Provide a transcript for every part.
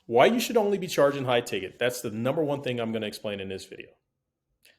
Why you should only be charging high ticket. That's the number one thing I'm going to explain in this video.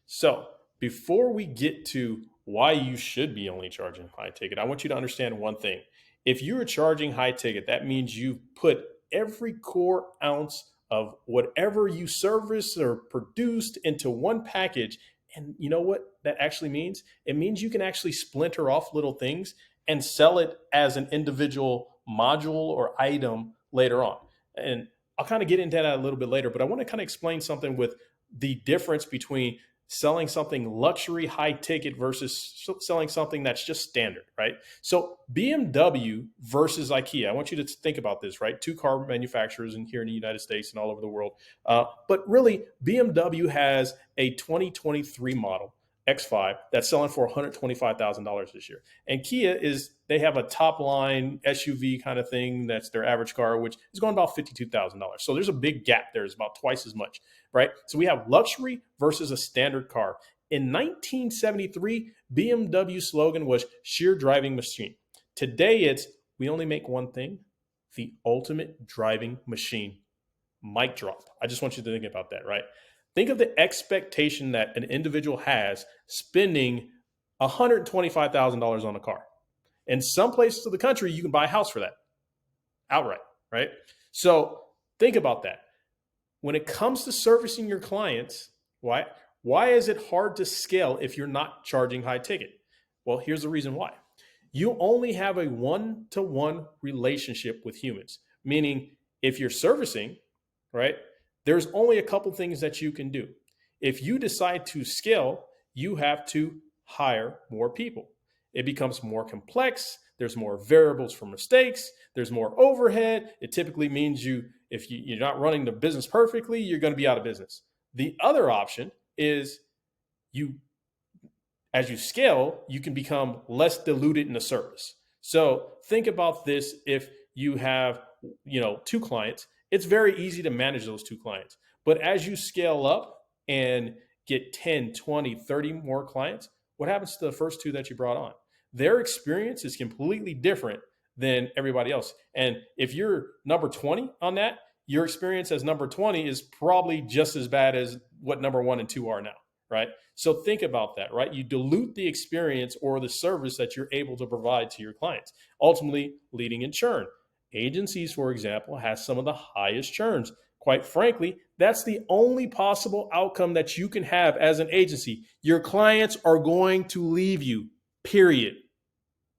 So before we get to why you should be only charging high ticket, I want you to understand one thing. If you're charging high ticket, that means you've put every core ounce of whatever you service or produced into one package. And you know what that actually means? It means you can actually splinter off little things and sell it as an individual module or item later on. And I'll kind of get into that a little bit later, but I want to kind of explain something with the difference between selling something luxury high ticket versus selling something that's just standard, right? So BMW versus IKEA. I want you to think about this, right? Two car manufacturers in here in the United States and all over the world. But really, BMW has a 2023 model X5 that's selling for $125,000 this year. And Kia they have a top line SUV kind of thing that's their average car, which is going about $52,000. So there's a big gap there. It's about twice as much, right? So we have luxury versus a standard car. In 1973, BMW's slogan was sheer driving machine. Today it's we only make one thing, the ultimate driving machine. Mic drop. I just want you to think about that, right? Think of the expectation that an individual has spending $125,000 on a car. In some places of the country, you can buy a house for that outright, right? So think about that. When it comes to servicing your clients, why is it hard to scale if you're not charging high ticket? Well, here's the reason why. You only have a one-to-one relationship with humans, meaning if you're servicing, right, there's only a couple things that you can do. If you decide to scale, you have to hire more people. It becomes more complex. There's more variables for mistakes. There's more overhead. It typically means if you're not running the business perfectly, you're going to be out of business. The other option is as you scale, you can become less diluted in the service. So think about this. If you have, two clients, it's very easy to manage those two clients. But as you scale up and get 10, 20, 30 more clients, what happens to the first two that you brought on? Their experience is completely different than everybody else. And if you're number 20 on that, your experience as number 20 is probably just as bad as what number 1 and 2 are now, right? So think about that, right? You dilute the experience or the service that you're able to provide to your clients, ultimately leading in churn. Agencies, for example, has some of the highest churns. Quite frankly, that's the only possible outcome that you can have as an agency. Your clients are going to leave you, period.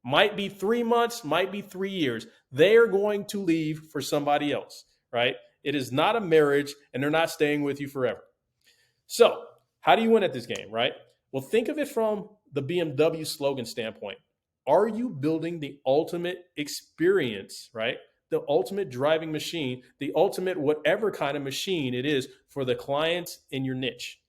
Might be 3 months, might be 3 years. They are going to leave for somebody else, right? It is not a marriage, and they're not staying with you forever. So how do you win at this game, right? Well, think of it from the BMW slogan standpoint. Are you building the ultimate experience, right? The ultimate driving machine, the ultimate whatever kind of machine it is for the clients in your niche?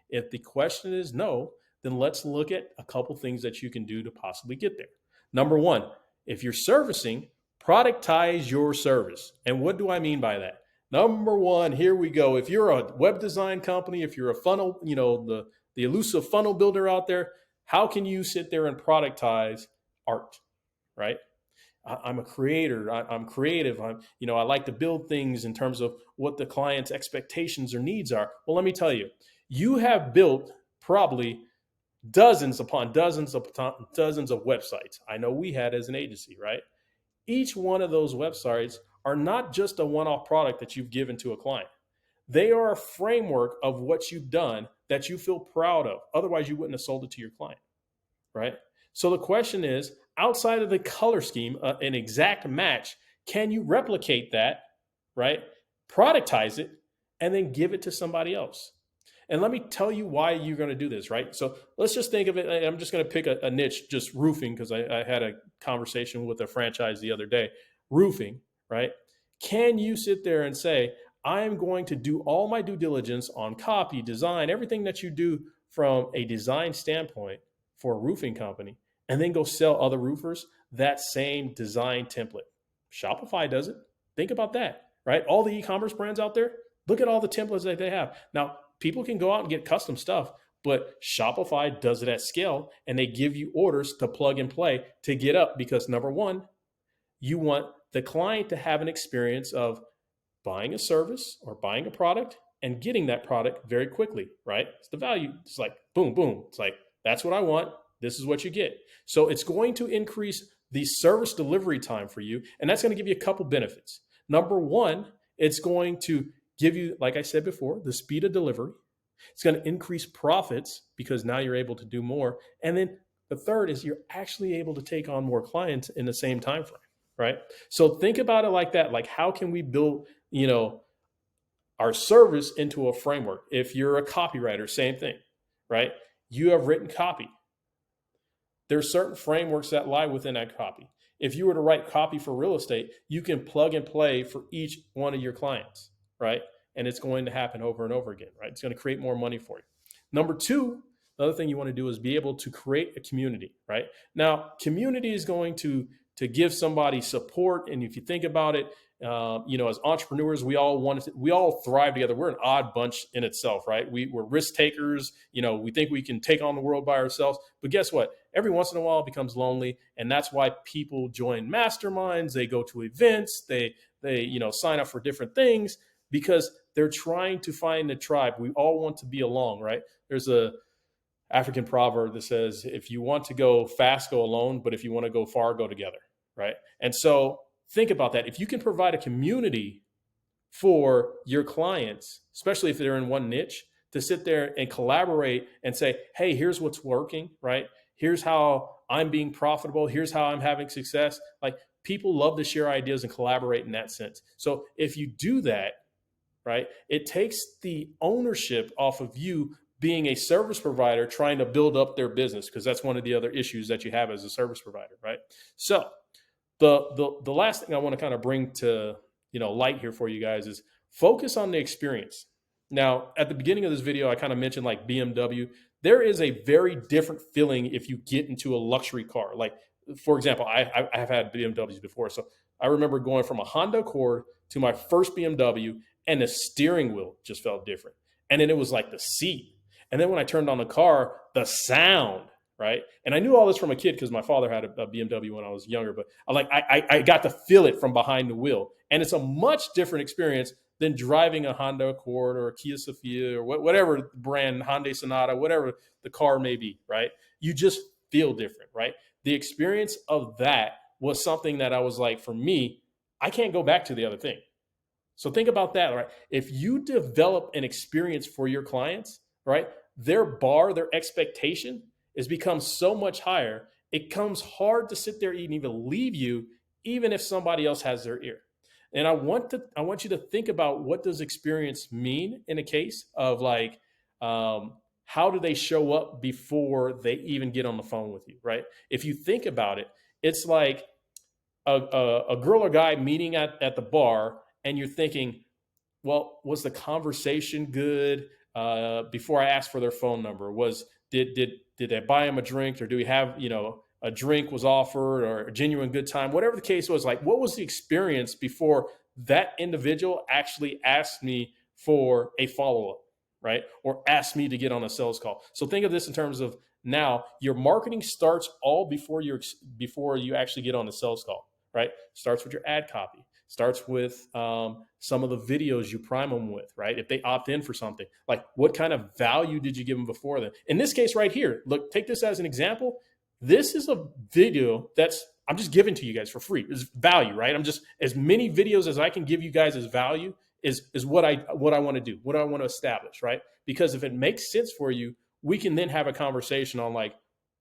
If the question is no, then let's look at a couple things that you can do to possibly get there. Number one, if you're servicing, productize your service. And what do I mean by that? Number one, here we go. If you're a web design company, if you're a funnel, the elusive funnel builder out there, how can you sit there and productize art, right? I'm a creator. I'm creative. I like to build things in terms of what the client's expectations or needs are. Well, let me tell you, you have built probably dozens upon dozens of websites. I know we had as an agency, right? Each one of those websites are not just a one-off product that you've given to a client. They are a framework of what you've done that you feel proud of. Otherwise, you wouldn't have sold it to your client, right? So the question is, outside of the color scheme, an exact match, can you replicate that, right? Productize it, and then give it to somebody else. And let me tell you why you're going to do this, right? So let's just think of it. I'm just going to pick a niche, just roofing, because I had a conversation with a franchise the other day. Roofing, right? Can you sit there and say, I am going to do all my due diligence on copy, design, everything that you do from a design standpoint for a roofing company, and then go sell other roofers that same design template? Shopify does it. Think about that, right? All the e-commerce brands out there, look at all the templates that they have. Now, people can go out and get custom stuff, but Shopify does it at scale, and they give you orders to plug and play to get up because, number one, you want the client to have an experience of buying a service or buying a product and getting that product very quickly, right? It's the value. It's like, boom, boom. It's like, that's what I want. This is what you get. So it's going to increase the service delivery time for you. And that's going to give you a couple benefits. Number one, it's going to give you, like I said before, the speed of delivery. It's going to increase profits because now you're able to do more. And then the third is you're actually able to take on more clients in the same time frame, right? So think about it like that. Like, how can we build, our service into a framework? If you're a copywriter, same thing, right? You have written copy. There's certain frameworks that lie within that copy. If you were to write copy for real estate, you can plug and play for each one of your clients, right? And it's going to happen over and over again, right? It's going to create more money for you. Number two, the other thing you want to do is be able to create a community, right? Now, community is going to give somebody support. And if you think about it, as entrepreneurs, we all thrive together. We're an odd bunch in itself, right? We're risk takers. We think we can take on the world by ourselves. But guess what? Every once in a while it becomes lonely. And that's why people join masterminds. They go to events. They sign up for different things because they're trying to find a tribe. We all want to be along, right? There's a African proverb that says, if you want to go fast, go alone. But if you want to go far, go together, right? And so think about that. If you can provide a community for your clients, especially if they're in one niche, to sit there and collaborate and say, hey, here's what's working, right? Here's how I'm being profitable. Here's how I'm having success. Like, people love to share ideas and collaborate in that sense. So if you do that, right, it takes the ownership off of you being a service provider trying to build up their business, because that's one of the other issues that you have as a service provider, right? So the last thing I want to kind of bring to light here for you guys is focus on the experience. Now, at the beginning of this video, I kind of mentioned like BMW. There is a very different feeling if you get into a luxury car. Like, for example, I have had BMWs before. So I remember going from a Honda Accord to my first BMW, and the steering wheel just felt different. And then it was like the seat. And then when I turned on the car, the sound, right? And I knew all this from a kid because my father had a BMW when I was younger, but I got to feel it from behind the wheel. And it's a much different experience than driving a Honda Accord or a Kia Sophia or whatever brand, Hyundai Sonata, whatever the car may be, right? You just feel different, right? The experience of that was something that I was like, for me, I can't go back to the other thing. So think about that, right? If you develop an experience for your clients, right, their bar, their expectation has become so much higher, it comes hard to sit there and even leave you, even if somebody else has their ear. And I want you to think about, what does experience mean in a case of like, how do they show up before they even get on the phone with you, right? If you think about it, it's like a girl or guy meeting at the bar, and you're thinking, well, was the conversation good before I asked for their phone number? Did I buy them a drink, or do we have, a drink was offered, or a genuine good time? Whatever the case was, like, what was the experience before that individual actually asked me for a follow-up, right? Or asked me to get on a sales call. So think of this in terms of, now your marketing starts all before you actually get on the sales call, right? Starts with your ad copy. Starts with some of the videos you prime them with, right? If they opt in for something, like, what kind of value did you give them before then? In this case right here, look, take this as an example. This is a video I'm just giving to you guys for free. It's value, right? I'm just, as many videos as I can give you guys as value is what I want to do, what I want to establish, right? Because if it makes sense for you, we can then have a conversation on like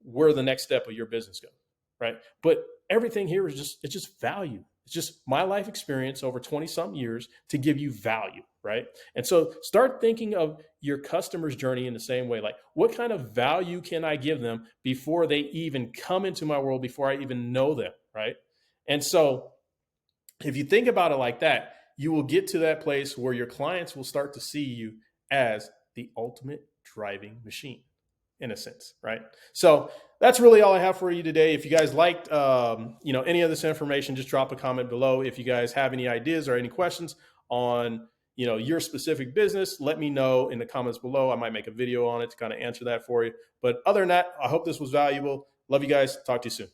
where the next step of your business goes, right? But everything here is it's just value. It's just my life experience over 20 some years to give you value, right? And so start thinking of your customer's journey in the same way. Like, what kind of value can I give them before they even come into my world, before I even know them, right? And so if you think about it like that, you will get to that place where your clients will start to see you as the ultimate driving machine, in a sense, right? So that's really all I have for you today. If you guys liked, any of this information, just drop a comment below. If you guys have any ideas or any questions on, your specific business, let me know in the comments below. I might make a video on it to kind of answer that for you. But other than that, I hope this was valuable. Love you guys. Talk to you soon.